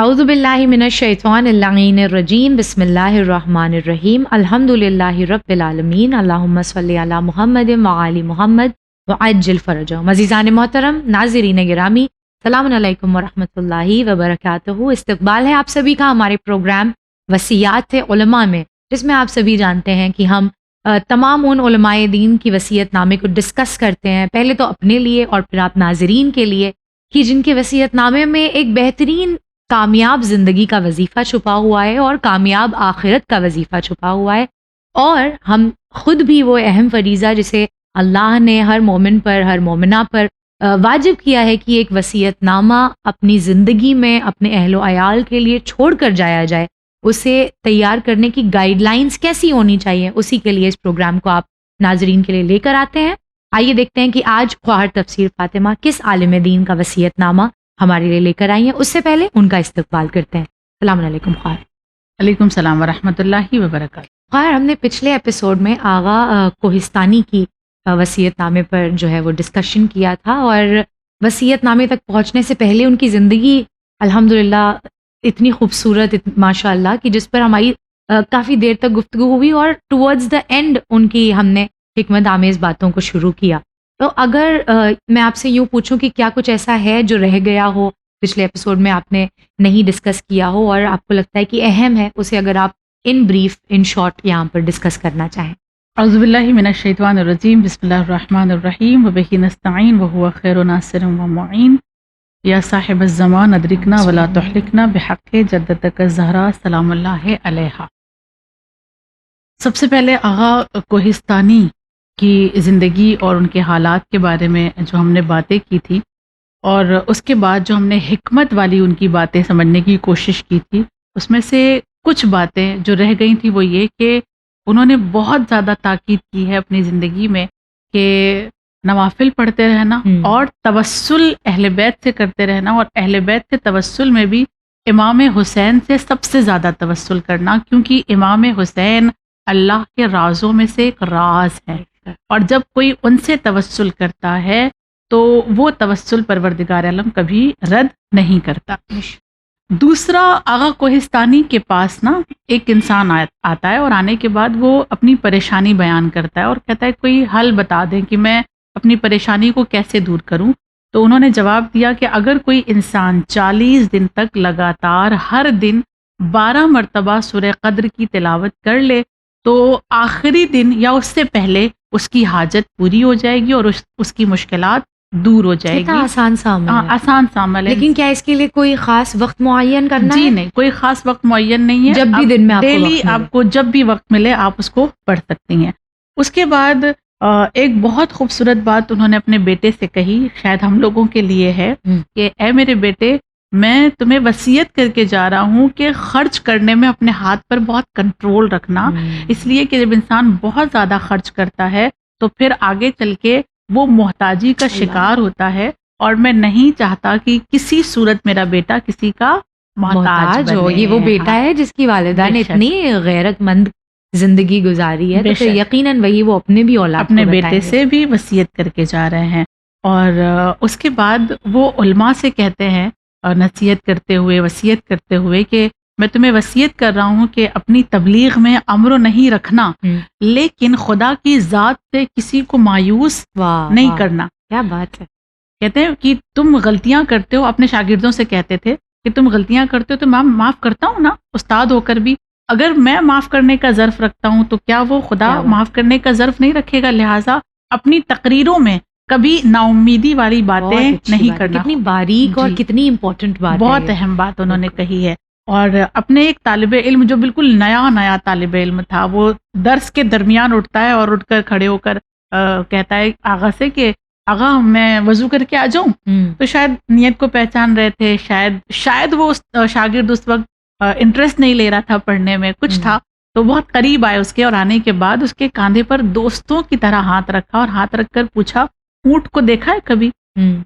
اعوذ باللہ من الشیطان اللعین الرجیم بسم اللہ الرحمن الرحیم الحمدللہ رب العالمین اللہم صلی علی محمد وعلی محمد وعجل فرجہم۔ عزیزان محترم، ناظرین گرامی، السلام علیکم ورحمۃ اللہ وبرکاتہ۔ استقبال ہے آپ سبھی کا ہمارے پروگرام وصیات علماء میں، جس میں آپ سبھی جانتے ہیں کہ ہم تمام ان علماء دین کی وصیت نامے کو ڈسکس کرتے ہیں، پہلے تو اپنے لیے اور پھر آپ ناظرین کے لیے، کہ جن کے وصیت نامے میں ایک بہترین کامیاب زندگی کا وظیفہ چھپا ہوا ہے اور کامیاب آخرت کا وظیفہ چھپا ہوا ہے، اور ہم خود بھی وہ اہم فریضہ جسے اللہ نے ہر مومن پر، ہر مومنہ پر واجب کیا ہے کہ ایک وصیت نامہ اپنی زندگی میں اپنے اہل و عیال کے لیے چھوڑ کر جایا جائے، اسے تیار کرنے کی گائیڈ لائنز کیسی ہونی چاہیے، اسی کے لیے اس پروگرام کو آپ ناظرین کے لیے لے کر آتے ہیں۔ آئیے دیکھتے ہیں کہ آج خواہر تفسیر فاطمہ کس عالم دین کا وصیت نامہ ہمارے لیے لے کر آئی ہیں۔ اس سے پہلے ان کا استقبال کرتے ہیں۔ السلام علیکم خواہر۔ علیکم السلام ورحمۃ اللہ وبرکاتہ۔ خواہر، ہم نے پچھلے ایپیسوڈ میں آغا کوہستانی کی وصیت نامے پر جو ہے وہ ڈسکشن کیا تھا، اور وصیت نامے تک پہنچنے سے پہلے ان کی زندگی الحمدللہ اتنی خوبصورت ماشاء اللہ کہ جس پر ہماری کافی دیر تک گفتگو ہوئی، اور ٹورڈز دا اینڈ ان کی ہم نے حکمت آمیز باتوں کو شروع کیا۔ تو اگر میں آپ سے یوں پوچھوں کہ کیا کچھ ایسا ہے جو رہ گیا ہو پچھلے ایپیسوڈ میں آپ نے نہیں ڈسکس کیا ہو اور آپ کو لگتا ہے کہ اہم ہے، اسے اگر آپ ان بریف ان شارٹ یہاں پر ڈسکس کرنا چاہیں۔ اعوذ باللہ من الشیطان الرجیم بسم اللہ الرحمن الرحیم وبہ نستعین وہو خیر ناصر ومعین یا صاحب الزمان ادرکنا ولا تہلکنا بحق جدتک الزہرا سلام اللہ علیہا۔ سب سے پہلے آغا کوہستانی کی زندگی اور ان کے حالات کے بارے میں جو ہم نے باتیں کی تھی، اور اس کے بعد جو ہم نے حکمت والی ان کی باتیں سمجھنے کی کوشش کی تھی، اس میں سے کچھ باتیں جو رہ گئی تھی وہ یہ کہ انہوں نے بہت زیادہ تاکید کی ہے اپنی زندگی میں کہ نوافل پڑھتے رہنا اور توسل اہل بیت سے کرتے رہنا، اور اہل بیت سے توسل میں بھی امام حسین سے سب سے زیادہ توسل کرنا، کیونکہ امام حسین اللہ کے رازوں میں سے ایک راز ہے، اور جب کوئی ان سے توسل کرتا ہے تو وہ توسل پروردگار عالم کبھی رد نہیں کرتا۔ دوسرا، آغا کوہستانی کے پاس نا ایک انسان آتا ہے، اور آنے کے بعد وہ اپنی پریشانی بیان کرتا ہے اور کہتا ہے کوئی حل بتا دیں کہ میں اپنی پریشانی کو کیسے دور کروں۔ تو انہوں نے جواب دیا کہ اگر کوئی انسان 40 دن تک لگاتار ہر دن 12 مرتبہ سورہ قدر کی تلاوت کر لے تو آخری دن یا اس سے پہلے اس کی حاجت پوری ہو جائے گی اور اس کی مشکلات دور ہو جائے گی۔ آسان سا عمل ہے۔ آسان سا عمل ہے، لیکن کیا اس کے لیے کوئی خاص وقت معین کرنا ہے؟ جی نہیں، کوئی خاص وقت معین نہیں ہے، جب بھی دن میں ڈیلی آپ کو جب بھی وقت ملے آپ اس کو پڑھ سکتی ہیں۔ اس کے بعد ایک بہت خوبصورت بات انہوں نے اپنے بیٹے سے کہی، شاید ہم لوگوں کے لیے ہے، کہ اے میرے بیٹے، میں تمہیں وصیت کر کے جا رہا ہوں کہ خرچ کرنے میں اپنے ہاتھ پر بہت کنٹرول رکھنا، اس لیے کہ جب انسان بہت زیادہ خرچ کرتا ہے تو پھر آگے چل کے وہ محتاجی کا شکار ہوتا ہے، اور میں نہیں چاہتا کہ کسی صورت میرا بیٹا کسی کا محتاج ہو۔ یہ وہ بیٹا ہے جس کی والدہ نے اتنی غیرت مند زندگی گزاری ہے، تو پھر یقیناً وہی وہ اپنے بھی اولاد اپنے بیٹے سے بھی وصیت کر کے جا رہے ہیں۔ اور اس کے بعد وہ علماء سے کہتے ہیں اور نصیحت کرتے ہوئے، وصیت کرتے ہوئے کہ میں تمہیں وصیت کر رہا ہوں کہ اپنی تبلیغ میں امر نہیں رکھنا، لیکن خدا کی ذات سے کسی کو مایوس نہیں کرنا۔ کیا بات ہے۔ کہتے ہیں کہ تم غلطیاں کرتے ہو، اپنے شاگردوں سے کہتے تھے کہ تم غلطیاں کرتے ہو تو میں معاف کرتا ہوں نا، استاد ہو کر بھی اگر میں معاف کرنے کا ظرف رکھتا ہوں تو کیا وہ خدا معاف کرنے کا ظرف نہیں رکھے گا؟ لہٰذا اپنی تقریروں میں کبھی نا امیدی والی باتیں نہیں کرنا۔ کتنی باریک اور کتنی امپورٹنٹ بات، بہت اہم بات انہوں نے کہی ہے۔ اور اپنے ایک طالب علم جو بالکل نیا طالب علم تھا، وہ درس کے درمیان اٹھتا ہے اور اٹھ کر کھڑے ہو کر کہتا ہے آغا سے کہ آغا میں وضو کر کے آ جاؤں؟ تو شاید نیت کو پہچان رہے تھے، شاید وہ شاگرد اس وقت انٹرسٹ نہیں لے رہا تھا پڑھنے میں، کچھ تھا، تو بہت قریب آئے اس کے، اور آنے کے بعد اس کے کاندھے پر دوستوں کی طرح ہاتھ رکھا اور ہاتھ رکھ کر پوچھا اونٹ کو دیکھا ہے کبھی؟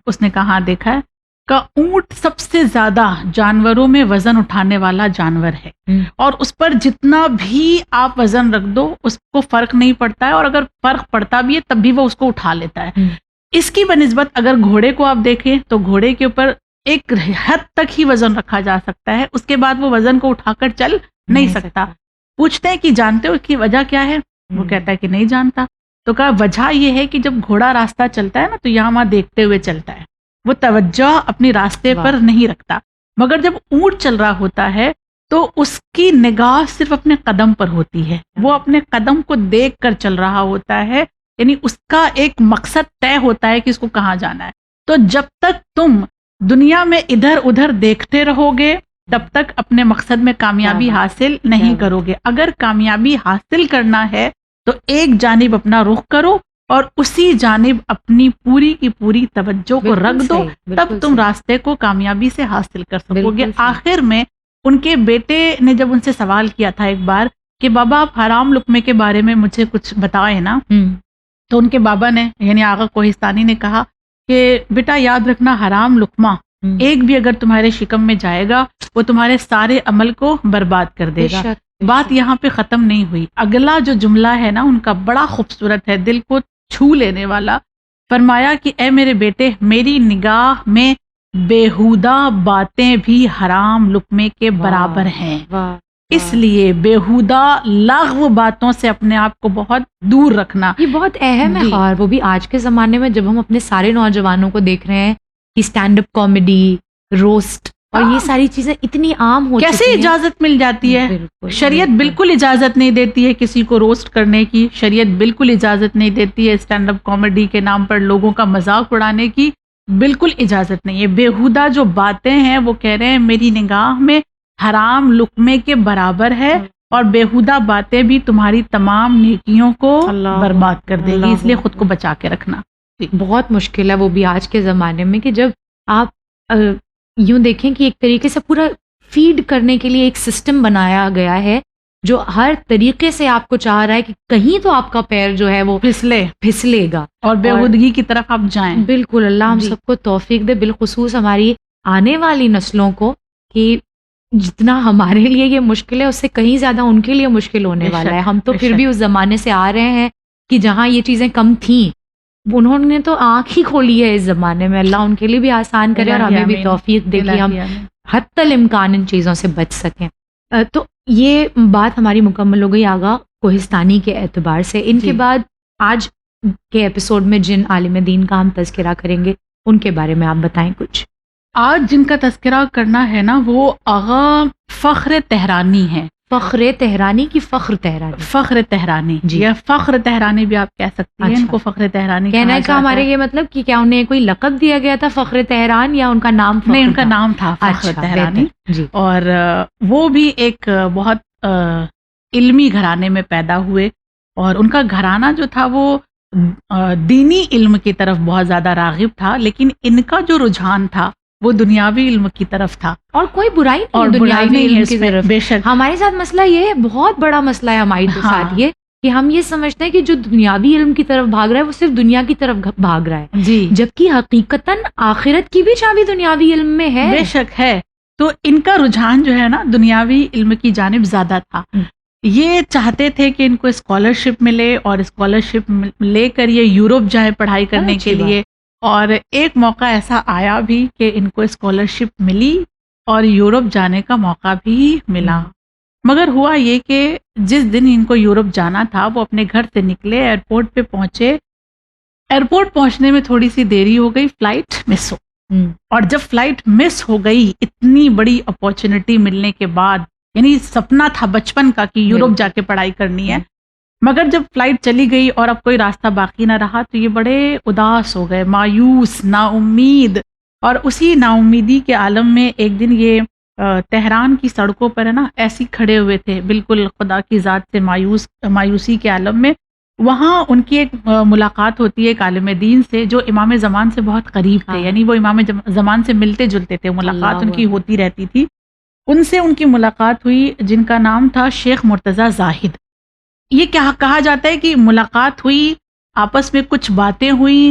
اس نے کہا ہاں دیکھا ہے۔ کہ اونٹ سب سے زیادہ جانوروں میں وزن اٹھانے والا جانور ہے، اور اس پر جتنا بھی آپ وزن رکھ دو اس کو فرق نہیں پڑتا ہے، اور اگر فرق پڑتا بھی ہے تب بھی وہ اس کو اٹھا لیتا ہے۔ اس کی بنسبت اگر گھوڑے کو آپ دیکھیں تو گھوڑے کے اوپر ایک حد تک ہی وزن رکھا جا سکتا ہے، اس کے بعد وہ وزن کو اٹھا کر چل نہیں سکتا۔ پوچھتے ہیں کہ جانتے ہو اس کی وجہ کیا ہے؟ وہ کہتا ہے کہ نہیں جانتا۔ تو کہا وجہ یہ ہے کہ جب گھوڑا راستہ چلتا ہے نا تو یہاں وہاں دیکھتے ہوئے چلتا ہے، وہ توجہ اپنی راستے پر نہیں رکھتا، مگر جب اونٹ چل رہا ہوتا ہے تو اس کی نگاہ صرف اپنے قدم پر ہوتی ہے، وہ اپنے قدم کو دیکھ کر چل رہا ہوتا ہے، یعنی اس کا ایک مقصد طے ہوتا ہے کہ اس کو کہاں جانا ہے۔ تو جب تک تم دنیا میں ادھر ادھر دیکھتے رہو گے تب تک اپنے مقصد میں کامیابی حاصل نہیں کرو گے۔ اگر کامیابی حاصل کرنا ہے تو ایک جانب اپنا رخ کرو اور اسی جانب اپنی پوری کی پوری توجہ کو رکھ دو، تب تم راستے کو کامیابی سے حاصل کر سکو گے۔ آخر میں ان کے بیٹے نے جب ان سے سوال کیا تھا ایک بار کہ بابا آپ حرام لقمے کے بارے میں مجھے کچھ بتائیں نا، تو ان کے بابا نے یعنی آغا کوہستانی نے کہا کہ بیٹا یاد رکھنا حرام لقمہ ایک بھی اگر تمہارے شکم میں جائے گا وہ تمہارے سارے عمل کو برباد کر دے گا۔ بات یہاں پہ ختم نہیں ہوئی، اگلا جو جملہ ہے نا ان کا بڑا خوبصورت ہے، دل کو چھو لینے والا۔ فرمایا کہ اے میرے بیٹے، میری نگاہ میں بیہودہ باتیں بھی حرام لقمے کے برابر ہیں، اس لیے بیہودہ لغو باتوں سے اپنے آپ کو بہت دور رکھنا یہ بہت اہم ہے۔ اور وہ بھی آج کے زمانے میں جب ہم اپنے سارے نوجوانوں کو دیکھ رہے ہیں کہ اسٹینڈ اپ کامیڈی، روسٹ اور یہ ساری چیزیں اتنی عام ہو چکی ہیں، کیسے اجازت مل جاتی ہے؟ شریعت بالکل اجازت نہیں دیتی ہے کسی کو روسٹ کرنے کی، شریعت بالکل اجازت نہیں دیتی ہے اسٹینڈ اپ کامیڈی کے نام پر لوگوں کا مذاق اڑانے کی، بالکل اجازت نہیں ہے۔ بیہودہ جو باتیں ہیں وہ کہہ رہے ہیں میری نگاہ میں حرام لقمے کے برابر ہے، اور بیہودہ باتیں بھی تمہاری تمام نیکیوں کو برباد کر دے گی، اس لیے خود کو بچا کے رکھنا۔ بہت مشکل ہے وہ بھی آج کے زمانے میں کہ جب آپ یوں دیکھیں کہ ایک طریقے سے پورا فیڈ کرنے کے لیے ایک سسٹم بنایا گیا ہے جو ہر طریقے سے آپ کو چاہ رہا ہے کہ کہیں تو آپ کا پیر جو ہے وہ پھسلے گا اور بےہودگی کی طرف آپ جائیں۔ بالکل، اللہ ہم سب کو توفیق دے، بالخصوص ہماری آنے والی نسلوں کو، کہ جتنا ہمارے لیے یہ مشکل ہے اس سے کہیں زیادہ ان کے لیے مشکل ہونے والا ہے۔ ہم تو پھر بھی اس زمانے سے آ رہے ہیں کہ جہاں یہ چیزیں کم تھیں، انہوں نے تو آنکھ ہی کھولی ہے اس زمانے میں۔ اللہ ان کے لیے بھی آسان کرے اور ہمیں بھی توفیق دے کہ ہم حتی الامکان ان چیزوں سے بچ سکیں۔ تو یہ بات ہماری مکمل ہو گئی آغا کوہستانی کے اعتبار سے۔ ان کے بعد آج کے ایپیسوڈ میں جن عالم دین کا ہم تذکرہ کریں گے ان کے بارے میں آپ بتائیں کچھ۔ آج جن کا تذکرہ کرنا ہے نا وہ آغا فخر تہرانی ہے۔ فخر تہرانی کی فخر تہرانی؟ فخر تہرانی جی، یا فخر تہرانی بھی آپ کہہ سکتی ہیں، ان کو فخر تہرانی کہنا کا ہمارے یہ مطلب کہ کیا انہیں کوئی لقب دیا گیا تھا فخر تہران یا ان کا نام؟ نہیں، ان کا نام تھا فخر تہرانی جی۔ اور وہ بھی ایک بہت علمی گھرانے میں پیدا ہوئے، اور ان کا گھرانہ جو تھا وہ دینی علم کی طرف بہت زیادہ راغب تھا، لیکن ان کا جو رجحان تھا وہ دنیاوی علم کی طرف تھا۔ اور کوئی برائی نہیں اور دنیاوی علم کی طرف، بے شک۔ ہمارے ساتھ مسئلہ یہ ہے، بہت بڑا مسئلہ ہے ہمارے ساتھ یہ کہ ہم یہ سمجھتے ہیں کہ جو دنیاوی علم کی طرف بھاگ رہا ہے وہ صرف دنیا کی طرف بھاگ رہا ہے جی، جبکہ حقیقتاً آخرت کی بھی چابی دنیاوی علم میں ہے۔ بے شک ہے۔ تو ان کا رجحان جو ہے نا دنیاوی علم کی جانب زیادہ تھا۔ یہ چاہتے تھے کہ ان کو اسکالرشپ ملے، اور اسکالرشپ لے کر یہ یورپ جائیں پڑھائی کرنے کے لیے، اور ایک موقع ایسا آیا بھی کہ ان کو اسکالرشپ ملی اور یورپ جانے کا موقع بھی ملا۔ مگر ہوا یہ کہ جس دن ان کو یورپ جانا تھا وہ اپنے گھر سے نکلے، ایئرپورٹ پہ پہنچے، ایئرپورٹ پہنچنے میں تھوڑی سی دیری ہو گئی، فلائٹ مس ہو۔ اور جب فلائٹ مس ہو گئی اتنی بڑی اپارچونٹی ملنے کے بعد، یعنی سپنا تھا بچپن کا کہ یورپ جا کے پڑھائی کرنی ہے، مگر جب فلائٹ چلی گئی اور اب کوئی راستہ باقی نہ رہا تو یہ بڑے اداس ہو گئے، مایوس، نا امید۔ اور اسی نا امیدی کے عالم میں ایک دن یہ تہران کی سڑکوں پر ہے نا ایسی کھڑے ہوئے تھے، بالکل خدا کی ذات سے مایوسی کے عالم میں۔ وہاں ان کی ایک ملاقات ہوتی ہے ایک عالم دین سے جو امام زمان سے بہت قریب تھے، یعنی وہ امام زمان سے ملتے جلتے تھے، ملاقات ان کی ہوتی رہتی تھی۔ ان سے ان کی ملاقات ہوئی جن کا نام تھا شیخ مرتضیٰ زاہد۔ یہ کیا کہا جاتا ہے کہ ملاقات ہوئی، آپس میں کچھ باتیں ہوئی،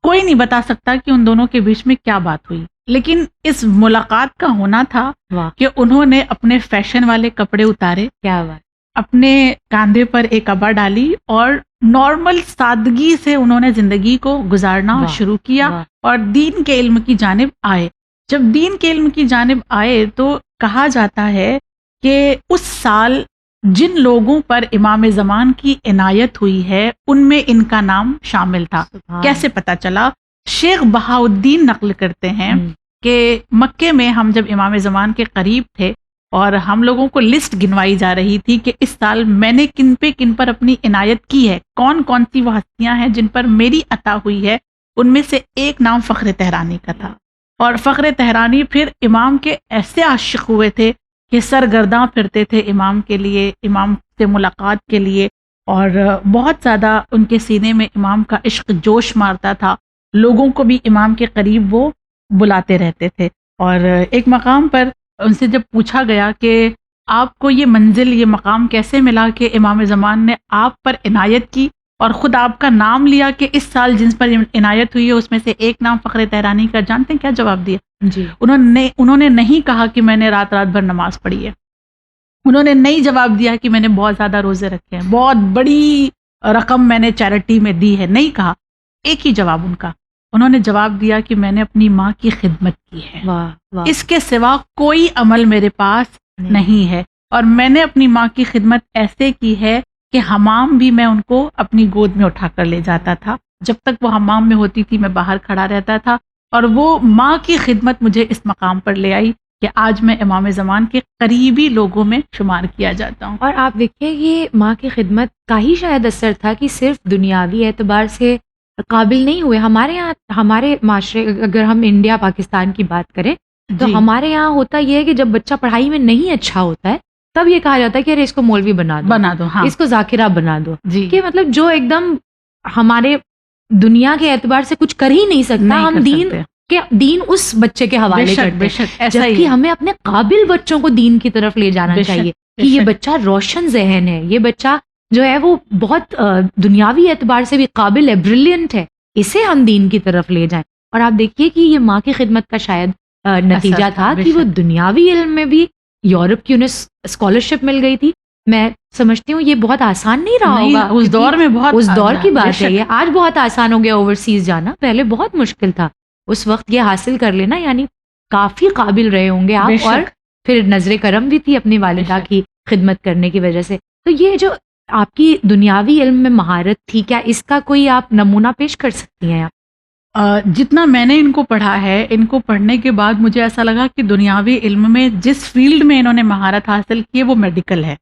کوئی نہیں بتا سکتا کہ ان دونوں کے بیچ میں کیا بات ہوئی، لیکن اس ملاقات کا ہونا تھا کہ انہوں نے اپنے فیشن والے کپڑے اتارے، کیا بات، اپنے کاندھے پر ایک عبا ڈالی اور نارمل سادگی سے انہوں نے زندگی کو گزارنا شروع کیا اور دین کے علم کی جانب آئے۔ جب دین کے علم کی جانب آئے تو کہا جاتا ہے کہ اس سال جن لوگوں پر امام زمان کی عنایت ہوئی ہے ان میں ان کا نام شامل تھا. کیسے پتہ چلا؟ شیخ بہاؤالدین نقل کرتے ہیں کہ مکے میں ہم جب امام زمان کے قریب تھے اور ہم لوگوں کو لسٹ گنوائی جا رہی تھی کہ اس سال میں نے کن پر اپنی عنایت کی ہے، کون کون سی وہ ہستیاں ہیں جن پر میری عطا ہوئی ہے، ان میں سے ایک نام فخر تہرانی کا تھا. اور فخر تہرانی پھر امام کے ایسے عاشق ہوئے تھے کہ سرگرداں پھرتے تھے امام کے لیے، امام سے ملاقات کے لیے، اور بہت زیادہ ان کے سینے میں امام کا عشق جوش مارتا تھا. لوگوں کو بھی امام کے قریب وہ بلاتے رہتے تھے. اور ایک مقام پر ان سے جب پوچھا گیا کہ آپ کو یہ منزل، یہ مقام کیسے ملا کہ امام زمان نے آپ پر عنایت کی اور خود آپ کا نام لیا کہ اس سال جن پر عنایت ہوئی ہے اس میں سے ایک نام فخر تہرانی کا، جانتے ہیں کیا جواب دیا؟ جی. انہوں نے نہیں کہا کہ میں نے رات بھر نماز پڑھی ہے، انہوں نے نہیں جواب دیا کہ میں نے بہت زیادہ روزے رکھے ہیں، بہت بڑی رقم میں نے چیریٹی میں دی ہے، نہیں کہا. ایک ہی جواب ان کا، انہوں نے جواب دیا کہ میں نے اپنی ماں کی خدمت کی ہے. واہ واہ. اس کے سوا کوئی عمل میرے پاس نہیں ہے، اور میں نے اپنی ماں کی خدمت ایسے کی ہے کہ حمام بھی میں ان کو اپنی گود میں اٹھا کر لے جاتا تھا. جب تک وہ حمام میں ہوتی تھی میں باہر کھڑا رہتا تھا، اور وہ ماں کی خدمت مجھے اس مقام پر لے آئی کہ آج میں امام زمان کے قریبی لوگوں میں شمار کیا جاتا ہوں. اور آپ دیکھیں یہ ماں کی خدمت کا ہی شاید اثر تھا کہ صرف دنیاوی اعتبار سے قابل نہیں ہوئے. ہمارے یہاں، ہمارے معاشرے، اگر ہم انڈیا پاکستان کی بات کریں تو جی. ہمارے یہاں ہوتا یہ ہے کہ جب بچہ پڑھائی میں نہیں اچھا ہوتا ہے تب یہ کہا جاتا ہے کہ ارے اس کو مولوی بنا دو، ہاں اس کو ذاکرہ بنا دو. جی. کہ مطلب جو ایک دم ہمارے دنیا کے اعتبار سے کچھ کر ہی نہیں سکتا، نہیں ہم کر دین اس بچے کے حوالے کرتے ہیں. ایسا ہی جبکہ ہمیں اپنے قابل بچوں کو دین کی طرف لے جانا چاہیے کہ یہ بچہ روشن ذہن ہے، یہ بچہ جو ہے وہ بہت دنیاوی اعتبار سے بھی قابل ہے، بریلینٹ ہے، اسے ہم دین کی طرف لے جائیں. اور آپ دیکھیے کہ یہ ماں کی خدمت کا شاید نتیجہ تھا کہ وہ دنیاوی علم میں بھی یورپ کی انہیں اسکالرشپ مل گئی تھی. میں سمجھتی ہوں یہ بہت آسان نہیں رہا ہوگا اس دور میں، بہت اس دور کی بات ہے. یہ آج بہت آسان ہو گیا اوورسیز جانا، پہلے بہت مشکل تھا. اس وقت یہ حاصل کر لینا یعنی کافی قابل رہے ہوں گے آپ، اور پھر نظر کرم بھی تھی اپنی والدہ کی خدمت کرنے کی وجہ سے. تو یہ جو آپ کی دنیاوی علم میں مہارت تھی، کیا اس کا کوئی آپ نمونہ پیش کر سکتی ہیں آپ؟ جتنا میں نے ان کو پڑھا ہے، ان کو پڑھنے کے بعد مجھے ایسا لگا کہ دنیاوی علم میں جس فیلڈ میں انہوں نے مہارت حاصل کی ہے وہ میڈیکل ہے.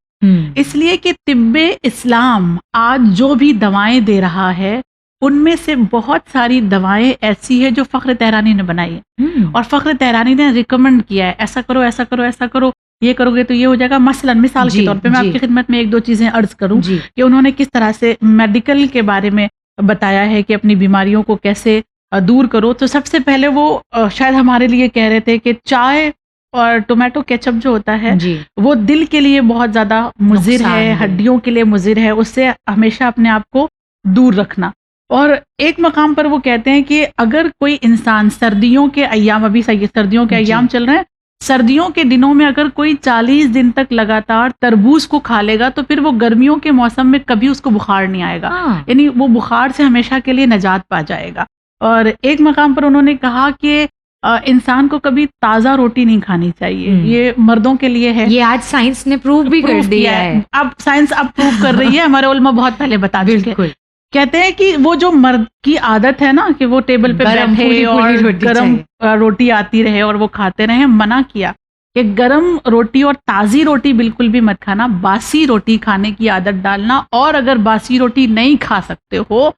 اس لیے کہ طب اسلام آج جو بھی دوائیں دے رہا ہے ان میں سے بہت ساری دوائیں ایسی ہے جو فخر تہرانی نے بنائی ہے، اور فخر تہرانی نے ریکمنڈ کیا ہے ایسا کرو ایسا کرو ایسا کرو، یہ کرو گے تو یہ ہو جائے گا. مثال کے طور پہ میں آپ کی خدمت میں ایک دو چیزیں عرض کروں کہ انہوں نے کس طرح سے میڈیکل کے بارے میں بتایا ہے کہ اپنی بیماریوں کو کیسے دور کرو. تو سب سے پہلے وہ شاید ہمارے لیے کہہ رہے تھے کہ چائے اور ٹومیٹو کیچپ جو ہوتا ہے وہ دل کے لیے بہت زیادہ مضر ہے، ہڈیوں کے لیے مضر ہے، اس سے ہمیشہ اپنے آپ کو دور رکھنا. اور ایک مقام پر وہ کہتے ہیں کہ اگر کوئی انسان سردیوں کے ایام، ابھی سردیوں کے ایام چل رہے ہیں، سردیوں کے دنوں میں اگر کوئی 40 دن تک لگاتار تربوز کو کھا لے گا تو پھر وہ گرمیوں کے موسم میں کبھی اس کو بخار نہیں آئے گا، یعنی وہ بخار سے ہمیشہ کے لیے نجات پا جائے گا. اور ایک مقام پر انہوں نے کہا کہ انسان کو کبھی تازہ روٹی نہیں کھانی چاہیے، یہ مردوں کے لیے ہے. یہ آج سائنس نے پروف بھی کر دیا ہے، اب سائنس اب پروف کر رہی ہے، ہمارے علماء بہت پہلے بتا چکے. کہتے ہیں کہ وہ جو مرد کی عادت ہے نا کہ وہ ٹیبل پہ بیٹھے اور گرم روٹی آتی رہے اور وہ کھاتے رہے، منع کیا کہ گرم روٹی اور تازی روٹی بالکل بھی مت کھانا، باسی روٹی کھانے کی عادت ڈالنا. اور اگر باسی روٹی نہیں کھا سکتے ہو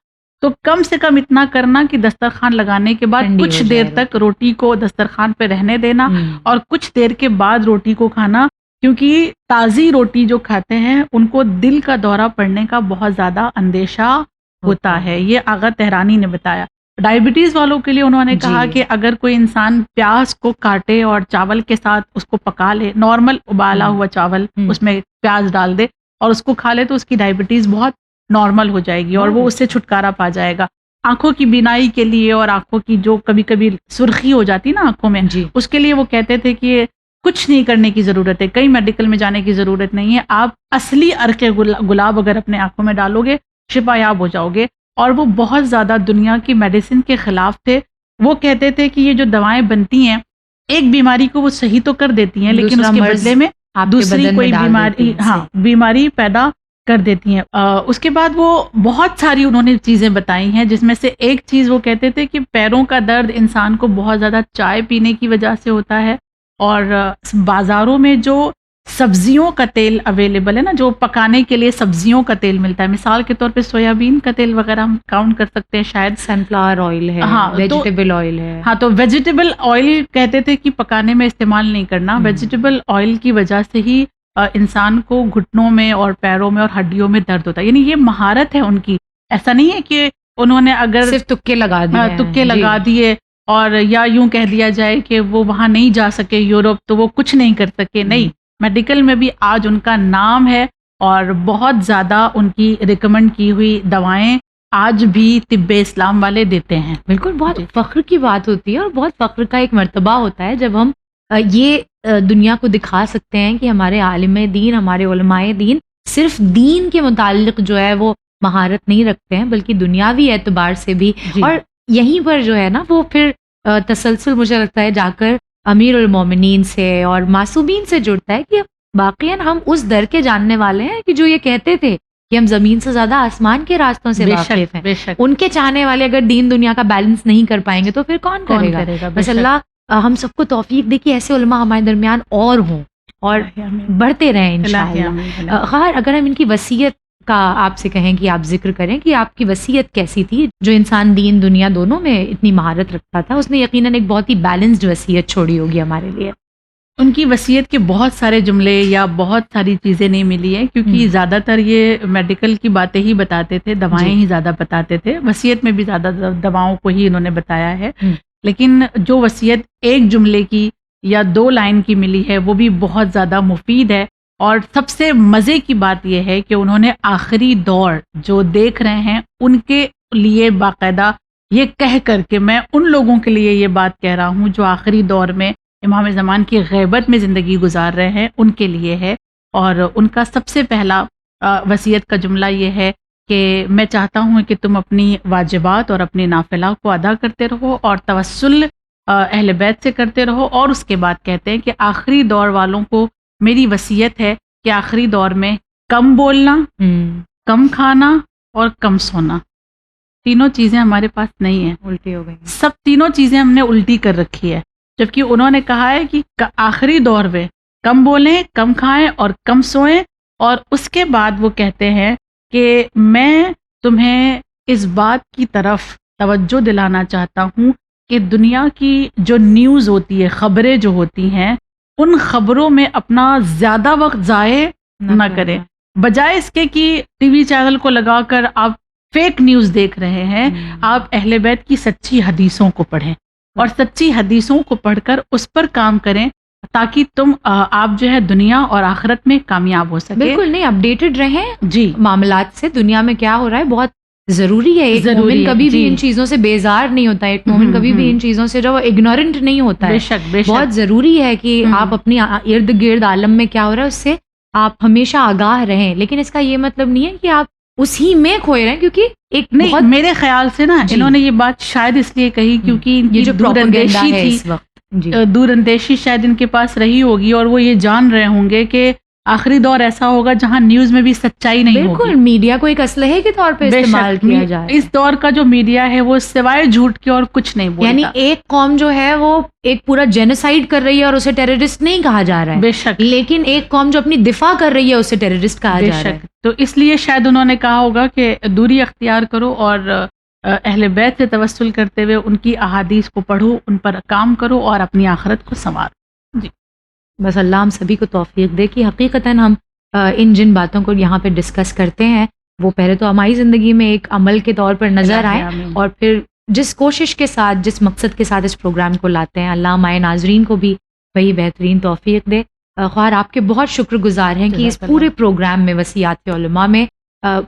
تو کم سے کم اتنا کرنا کہ دسترخوان لگانے کے بعد کچھ دیر تک روٹی کو دسترخوان پہ رہنے دینا اور کچھ دیر کے بعد روٹی کو کھانا، کیونکہ تازی روٹی جو کھاتے ہیں ان کو دل کا دورہ پڑنے کا بہت زیادہ اندیشہ ہوتا ہے. یہ آغا تہرانی نے بتایا. ڈائبٹیز والوں کے لیے انہوں نے کہا کہ اگر کوئی انسان پیاز کو کاٹے اور چاول کے ساتھ اس کو پکا لے، نارمل ابالا ہوا چاول اس میں پیاز ڈال دے اور اس کو کھا لے تو اس کی ڈائبٹیز بہت نارمل ہو جائے گی اور وہ اس سے چھٹکارا پا جائے گا. آنکھوں کی بینائی کے لیے اور آنکھوں کی جو کبھی کبھی سرخی ہو جاتی نا آنکھوں میں، اس کے لیے وہ کہتے تھے کہ کچھ نہیں کرنے کی ضرورت ہے، کئی میڈیکل میں جانے کی ضرورت نہیں ہے، آپ اصلی عرق گلاب اگر اپنے آنکھوں میں ڈالو گے شفا یاب ہو جاؤ گے. اور وہ بہت زیادہ دنیا کی میڈیسن کے خلاف تھے. وہ کہتے تھے کہ یہ جو دوائیں بنتی ہیں ایک بیماری کو وہ صحیح تو کر دیتی ہیں لیکن اس کے بدلے میں دوسری کوئی بیماری پیدا کر دیتی ہیں. اس کے بعد وہ بہت ساری انہوں نے چیزیں بتائی ہیں، جس میں سے ایک چیز وہ کہتے تھے کہ پیروں کا درد انسان کو بہت زیادہ چائے پینے کی وجہ سے ہوتا ہے، اور بازاروں میں جو سبزیوں کا تیل اویلیبل ہے نا، جو پکانے کے لیے سبزیوں کا تیل ملتا ہے، مثال کے طور پہ سویابین کا تیل وغیرہ ہم کاؤنٹ کر سکتے ہیں، شاید سن فلاور آئل ہے، ویجیٹیبل آئل ہے. ہاں، تو ویجیٹیبل آئل کہتے تھے کہ پکانے میں استعمال نہیں کرنا. ویجیٹیبل آئل کی وجہ سے ہی انسان کو گھٹنوں میں اور پیروں میں اور ہڈیوں میں درد ہوتا ہے. یعنی یہ مہارت ہے ان کی، ایسا نہیں ہے کہ انہوں نے اگر صرف تکے لگا دیے اور یا یوں کہہ دیا جائے کہ وہ وہاں نہیں جا سکے یورپ تو وہ کچھ نہیں کر سکے. نہیں، میڈیکل میں بھی آج ان کا نام ہے اور بہت زیادہ ان کی ریکمنڈ کی ہوئی دوائیں آج بھی طب اسلام والے دیتے ہیں. بالکل، بہت فخر کی بات ہوتی ہے اور بہت فخر کا ایک مرتبہ ہوتا ہے جب ہم یہ دنیا کو دکھا سکتے ہیں کہ ہمارے عالم دین، ہمارے علماء دین صرف دین کے متعلق جو ہے وہ مہارت نہیں رکھتے ہیں بلکہ دنیاوی اعتبار سے بھی. اور یہیں پر جو ہے نا وہ پھر تسلسل مجھے لگتا ہے جا کر امیر المومنین سے اور معصومین سے جڑتا ہے کہ واقعاً ہم اس در کے جاننے والے ہیں کہ جو یہ کہتے تھے کہ ہم زمین سے زیادہ آسمان کے راستوں سے واقف ہیں. ان کے چاہنے والے اگر دین دنیا کا بیلنس نہیں کر پائیں گے تو پھر کون کرے گا؟ بس اللہ ہم سب کو توفیق دے کہ ایسے علماء ہمارے درمیان اور ہوں اور بڑھتے رہیں انشاءاللہ. خیر، اگر ہم ان کی وصیت کا آپ سے کہیں کہ آپ ذکر کریں کہ آپ کی وصیت کیسی تھی؟ جو انسان دین دنیا دونوں میں اتنی مہارت رکھتا تھا، اس نے یقیناً ایک بہت ہی بیلنسڈ وصیت چھوڑی ہوگی ہمارے لیے. ان کی وصیت کے بہت سارے جملے یا بہت ساری چیزیں نہیں ملی ہیں، کیونکہ زیادہ تر یہ میڈیکل کی باتیں ہی بتاتے تھے، دوائیں ہی زیادہ بتاتے تھے. وصیت میں بھی زیادہ دواؤں کو ہی انہوں نے بتایا ہے، لیکن جو وصیت ایک جملے کی یا 2 لائن کی ملی ہے وہ بھی بہت زیادہ مفید ہے. اور سب سے مزے کی بات یہ ہے کہ انہوں نے آخری دور جو دیکھ رہے ہیں ان کے لیے باقاعدہ یہ کہہ کر کہ میں ان لوگوں کے لیے یہ بات کہہ رہا ہوں جو آخری دور میں امام زمان کی غیبت میں زندگی گزار رہے ہیں، ان کے لیے ہے. اور ان کا سب سے پہلا وصیت کا جملہ یہ ہے کہ میں چاہتا ہوں کہ تم اپنی واجبات اور اپنی نافلہ کو ادا کرتے رہو اور توسل اہل بیت سے کرتے رہو. اور اس کے بعد کہتے ہیں کہ آخری دور والوں کو میری وصیت ہے کہ آخری دور میں کم بولنا، کم کھانا اور کم سونا، تینوں چیزیں ہمارے پاس نہیں ہیں، الٹی ہو گئی. سب تینوں چیزیں ہم نے الٹی کر رکھی ہے. جبکہ انہوں نے کہا ہے کہ آخری دور میں کم بولیں، کم کھائیں اور کم سوئیں. اور اس کے بعد وہ کہتے ہیں کہ میں تمہیں اس بات کی طرف توجہ دلانا چاہتا ہوں کہ دنیا کی جو نیوز ہوتی ہے، خبریں جو ہوتی ہیں، ان خبروں میں اپنا زیادہ وقت ضائع نہ کریں. بجائے اس کے کہ ٹی وی چینل کو لگا کر آپ فیک نیوز دیکھ رہے ہیں، آپ اہل بیت کی سچی حدیثوں کو پڑھیں اور سچی حدیثوں کو پڑھ کر اس پر کام کریں تاکہ آپ جو ہے دنیا اور آخرت میں کامیاب ہو سکے. بالکل، نہیں، اپڈیٹڈ رہیں معاملات سے، دنیا میں کیا ہو رہا ہے بہت ضروری ہے. ایک مومن کبھی بھی ان چیزوں سے بیزار نہیں ہوتا ہے، ایک مومن کبھی بھی ان چیزوں سے جو اگنورنٹ نہیں ہوتا ہے. بہت ضروری ہے کہ آپ اپنی ارد گرد عالم میں کیا ہو رہا ہے اس سے آپ ہمیشہ آگاہ رہیں. لیکن اس کا یہ مطلب نہیں ہے کہ آپ اسی میں کھوئے رہیں، کیونکہ ایک نہیں، میرے خیال سے نا انہوں نے یہ بات شاید اس لیے کہی کیونکہ یہ جو دور اندیشی تھی، دور اندیشی شاید ان کے پاس رہی ہوگی اور وہ یہ جان رہے ہوں گے کہ آخری دور ایسا ہوگا جہاں نیوز میں بھی سچائی نہیں ہوگی. بالکل، میڈیا کو ایک اسلحے کے طور پہ استعمال کیا جائے. اس دور کا جو میڈیا ہے وہ سوائے جھوٹ کے اور کچھ نہیں بولتا. یعنی ایک قوم جو ہے وہ ایک پورا جینوسائیڈ کر رہی ہے اور اسے ٹیررسٹ نہیں کہا جا رہا ہے. بے شک. لیکن ایک قوم جو اپنی دفاع کر رہی ہے اسے ٹیررسٹ کہا جا رہا ہے. تو اس لیے شاید انہوں نے کہا ہوگا کہ دوری اختیار کرو اور اہل بیت سے توسل کرتے ہوئے ان کی احادیث کو پڑھو، ان پر کام کرو اور اپنی آخرت کو سنوارو. بس اللہ ہم سبھی کو توفیق دے کہ حقیقتاً ہم ان جن باتوں کو یہاں پہ ڈسکس کرتے ہیں وہ پہلے تو ہماری زندگی میں ایک عمل کے طور پر نظر آئے، اور پھر جس کوشش کے ساتھ، جس مقصد کے ساتھ اس پروگرام کو لاتے ہیں، اللہ ہمارے ناظرین کو بھی وہی بہترین توفیق دے. خیر، آپ کے بہت شکر گزار ہیں کہ اس پورے پروگرام میں وصیات علماء میں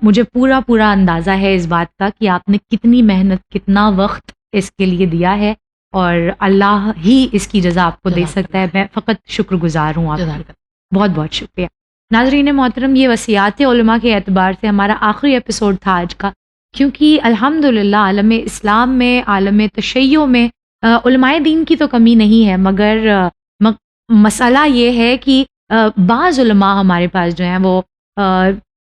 مجھے پورا اندازہ ہے اس بات کا کہ آپ نے کتنی محنت، کتنا وقت اس کے لیے دیا ہے، اور اللہ ہی اس کی جزا آپ کو دے سکتا ہے. میں فقط شکر گزار ہوں آپ کا. بہت بہت شکریہ. ناظرین محترم، یہ وصیات علماء کے اعتبار سے ہمارا آخری ایپیسوڈ تھا آج کا، کیونکہ الحمدللہ عالم اسلام میں، عالم تشیع میں علماء دین کی تو کمی نہیں ہے، مگر مسئلہ یہ ہے کہ بعض علماء ہمارے پاس جو ہیں وہ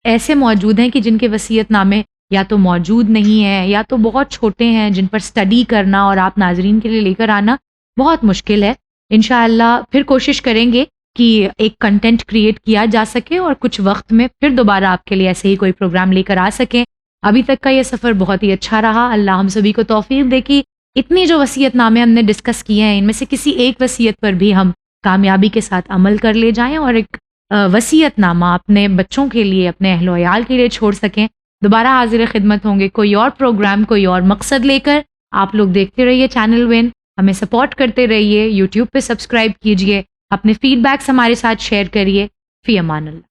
ایسے موجود ہیں کہ جن کے وصیت نامے یا تو موجود نہیں ہیں یا تو بہت چھوٹے ہیں، جن پر اسٹڈی کرنا اور آپ ناظرین کے لیے لے کر آنا بہت مشکل ہے۔ انشاءاللہ پھر کوشش کریں گے کہ ایک کنٹینٹ کریٹ کیا جا سکے اور کچھ وقت میں پھر دوبارہ آپ کے لیے ایسے ہی کوئی پروگرام لے کر آ سکیں۔ ابھی تک کا یہ سفر بہت ہی اچھا رہا، اللہ ہم سبھی کو توفیق دے کہ اتنی جو وصیت نامے ہم نے ڈسکس کیے ہیں ان میں سے کسی ایک وصیت پر بھی ہم کامیابی کے ساتھ عمل کر لے جائیں اور ایک وصیت نامہ اپنے بچوں کے لیے، اپنے اہل و عیال کے لیے چھوڑ سکیں۔ دوبارہ حاضر خدمت ہوں گے کوئی اور پروگرام، کوئی اور مقصد لے کر۔ آپ لوگ دیکھتے رہیے چینل وین، ہمیں سپورٹ کرتے رہیے، یوٹیوب پہ سبسکرائب کیجئے، اپنے فیڈ بیکس ہمارے ساتھ شیئر کریے۔ فی امان اللہ۔